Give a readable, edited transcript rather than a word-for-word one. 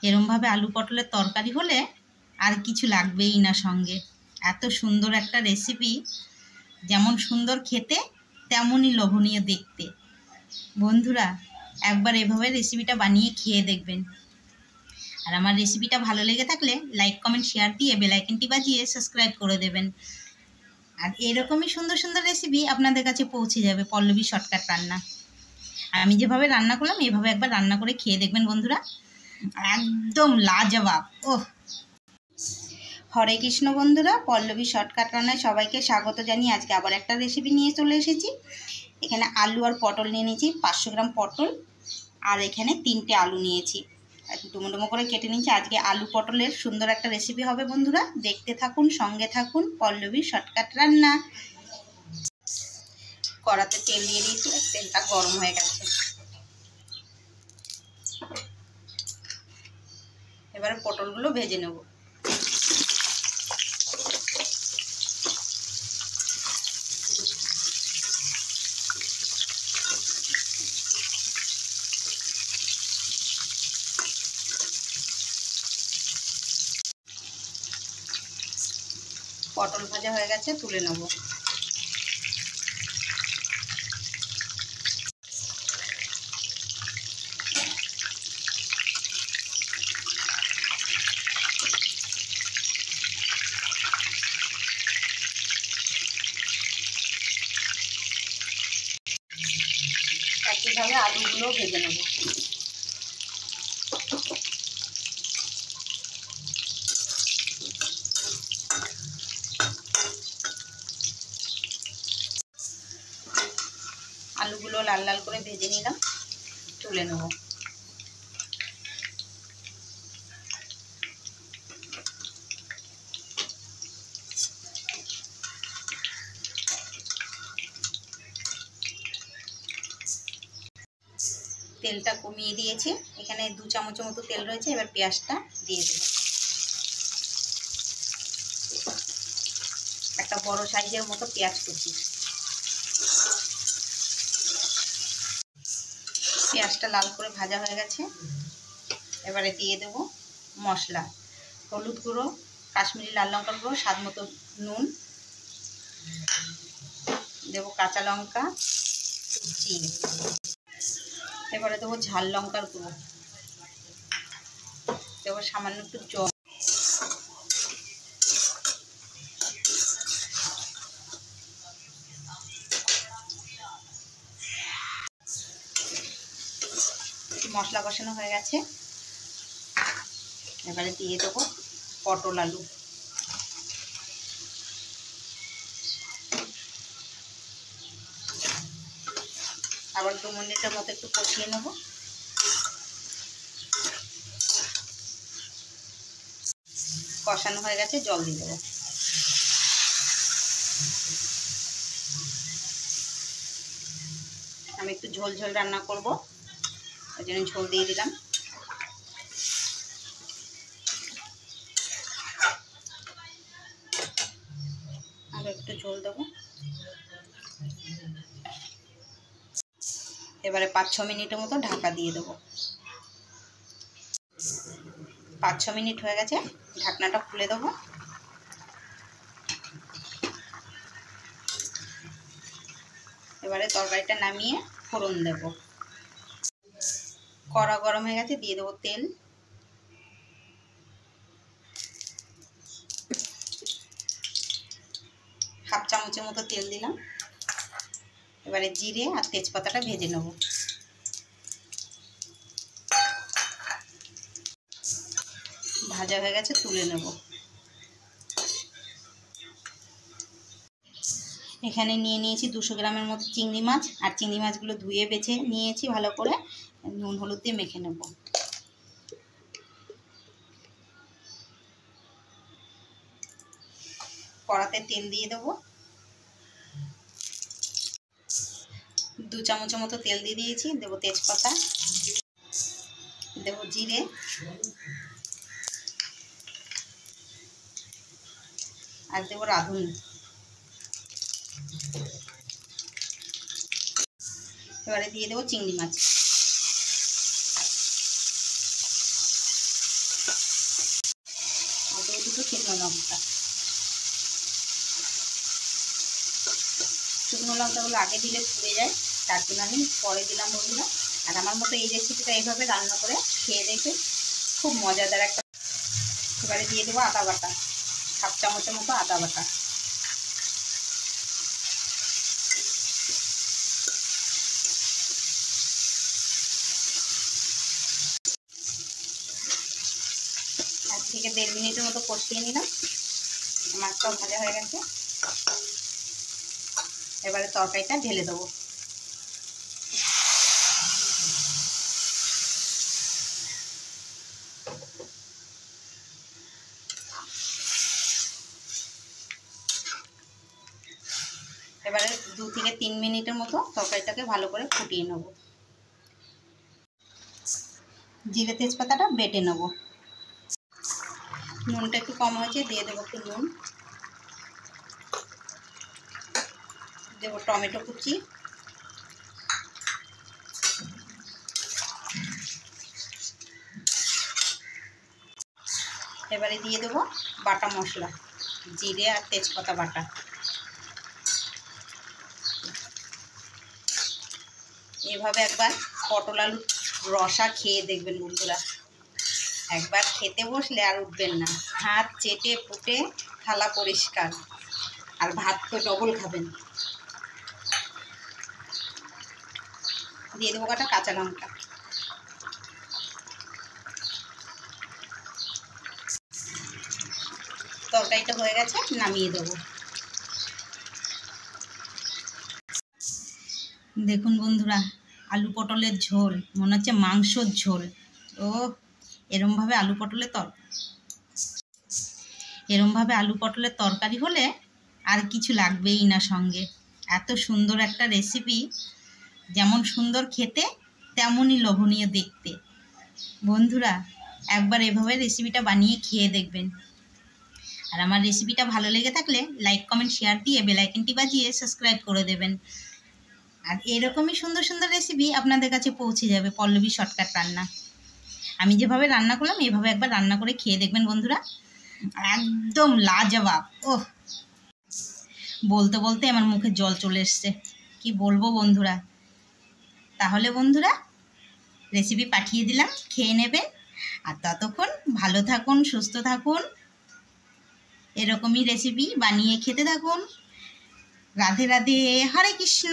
এরমভাবে আলু পটলের তরকারি হলে আর কিছু লাগবেই না সঙ্গে। এত সুন্দর একটা রেসিপি, যেমন সুন্দর খেতে তেমনই লোভনীয় দেখতে। বন্ধুরা, একবার এভাবে রেসিপিটা বানিয়ে খেয়ে দেখবেন। আর আমার রেসিপিটা ভালো লেগে থাকলে লাইক কমেন্ট শেয়ার দিয়ে বেল আইকনটি বাজিয়ে সাবস্ক্রাইব করে দেবেন। আর এরকমই সুন্দর সুন্দর রেসিপি আপনাদের কাছে পৌঁছে যাবে পল্লবী শর্টকাট রান্না। আর আমি যেভাবে রান্না করলাম এভাবে একবার রান্না করে খেয়ে দেখবেন বন্ধুরা, একদম লাজবাব। ওহ, হরে কৃষ্ণ বন্ধুরা, পল্লবী শর্টকাট রান্নায় সবাইকে স্বাগত জানিয়ে আজকে আবার একটা রেসিপি নিয়ে চলে এসেছি। এখানে আলু আর পটল নিয়ে নিয়েছি, 500 গ্রাম পটল, আর এখানে 3টে আলু নিয়েছি, ডুমো ডুমো করে কেটে নিয়েছি। আজকে আলু পটলের সুন্দর একটা রেসিপি হবে বন্ধুরা, দেখতে থাকুন, সঙ্গে থাকুন। পল্লবী শর্টকাট রান্না। কড়াতে তেল দিয়ে দিয়েছি, তেলটা গরম হয়ে গেছে। এবারে পটলগুলো ভেজে নেব। পটল ভাজা হয়ে গেছে, তুলে নেব। একইভাবে আলুগুলো ভেজে নেব। আলুগুলো লাল লাল করে ভেজে নিলাম, তুলে নেব। তেলটা কমিয়ে দিয়েছি, এখানে 2 চামচের মতো তেল রয়েছে। এবার পেঁয়াজটা দিয়ে দেব। একটা বড় সাইজের মতো পেঁয়াজ কুচি। পেঁয়াজটা লাল করে ভাজা হয়ে গেছে। এবারে দিয়ে দেব মশলা, হলুদ গুঁড়ো, কাশ্মীরি লাল লঙ্কার গুঁড়ো, স্বাদ মতো নুন, দেব কাঁচা লঙ্কা কুচি। এবারে দেবো ঝাল লঙ্কার গুঁড়ো, দেবো সামান্য একটু জল। মশলা কষানো হয়ে গেছে। এবারে দিয়ে দেবো পটল আলু। আবার 2 মিনিটের মতো একটু কষিয়ে নেব। কষানো হয়ে গেছে, জল দিয়ে দেবো। আমি একটু ঝোল ঝোল রান্না করব, ওই জন্য ঝোল দিয়ে দিলাম। আরও একটু ঝোল দেবো। এবারে 5-6 মিনিটের মতো ঢাকা দিয়ে দেবো। 5-6 মিনিট হয়ে গেছে, ঢাকনাটা খুলে দেবো। এবারে তরকারিটা নামিয়ে ফোড়ন দেব। কড়া গরম হয়ে গেছে, দিয়ে দেবো তেল। হাফ চামচের মতো তেল দিলাম। এবারে জিরে আর তেজপাতাটা ভেজে নেব। ভাজা হয়ে গেছে, তুলে নেব। এখানে নিয়ে নিয়েছি 200 গ্রামের মতো চিংড়ি মাছ, আর চিংড়ি মাছগুলো ধুয়ে বেছে নিয়েছি ভালো করে, নুন হলুদ দিয়ে মেখে নেব। কড়াতে তেল দিয়ে দেবো। 2 চামচের মতো তেল দিয়ে দিয়েছি। দেবো তেজপাতা, দেবো জিরে, আর দেবো রাঁধুনি। এবারে দিয়ে দেবো চিংড়ি মাছ। দুটো শুকনো লঙ্কা। শুকনো লঙ্কাগুলো আগে দিলে পুড়ে যায়, তার জন্য আমি পরে দিলাম বন্ধুরা। আর আমার মতো এই রেসিপিটা এইভাবে রান্না করে খেয়ে দেখে, খুব মজাদার একটা। এবারে দিয়ে দেবো আদা বাটা, 1/2 চামচের মতো আদা বাটা। এক থেকে 1.5 মিনিটের মতো কষিয়ে নিলাম। মাছটাও ভাজা হয়ে গেছে। এবারে তরকারিটা ঢেলে দেবো। এবারে 2 থেকে 3 মিনিটের মতো তরকারিটাকে ভালো করে ফুটিয়ে নেব। জিরে তেজপাতাটা বেটে নেব। নুনটা একটু কম হয়েছে, দিয়ে দেবো একটু নুন। দেবো টমেটো কুচি, এবারে দিয়ে দেবো বাটা মশলা, জিরে আর তেজপাতা বাটা। এভাবে একবার পটল আলু রসা খেয়ে দেখবেন বন্ধুরা। একবার খেতে বসলে আর উঠবেন না, হাত চেটে পুটে থালা পরিষ্কার, আর ভাত তো ডবল খাবেন। দিয়ে দেবো কটা কাঁচা লঙ্কা। তরকারিটা হয়ে গেছে, নামিয়ে দেবো। দেখুন বন্ধুরা, আলু পটলের ঝোল মনে হচ্ছে মাংসর ঝোল। ও এরমভাবে আলু পটলের তরকারি হলে আর কিছু লাগবেই না সঙ্গে। এত সুন্দর একটা রেসিপি, যেমন সুন্দর খেতে তেমনই লোভনীয় দেখতে। বন্ধুরা একবার এভাবে রেসিপিটা বানিয়ে খেয়ে দেখবেন। আর আমার রেসিপিটা ভালো লেগে থাকলে লাইক কমেন্ট শেয়ার দিয়ে বেল আইকনটি বাজিয়ে সাবস্ক্রাইব করে দেবেন। আর এরকমই সুন্দর সুন্দর রেসিপি আপনাদের কাছে পৌঁছে যাবে পল্লবী শর্টকাট রান্না। আমি যেভাবে রান্না করলাম এভাবে একবার রান্না করে খেয়ে দেখবেন বন্ধুরা, একদম লাজবাব। ওহ, বলতে বলতে আমার মুখে জল চলে এসছে, কি বলবো বন্ধুরা। তাহলে বন্ধুরা রেসিপি পাঠিয়ে দিলাম, খেয়ে নেবেন। আর ততক্ষণ ভালো থাকুন, সুস্থ থাকুন, এরকমই রেসিপি বানিয়ে খেতে থাকুন। রাধে রাধে, হরে কৃষ্ণ।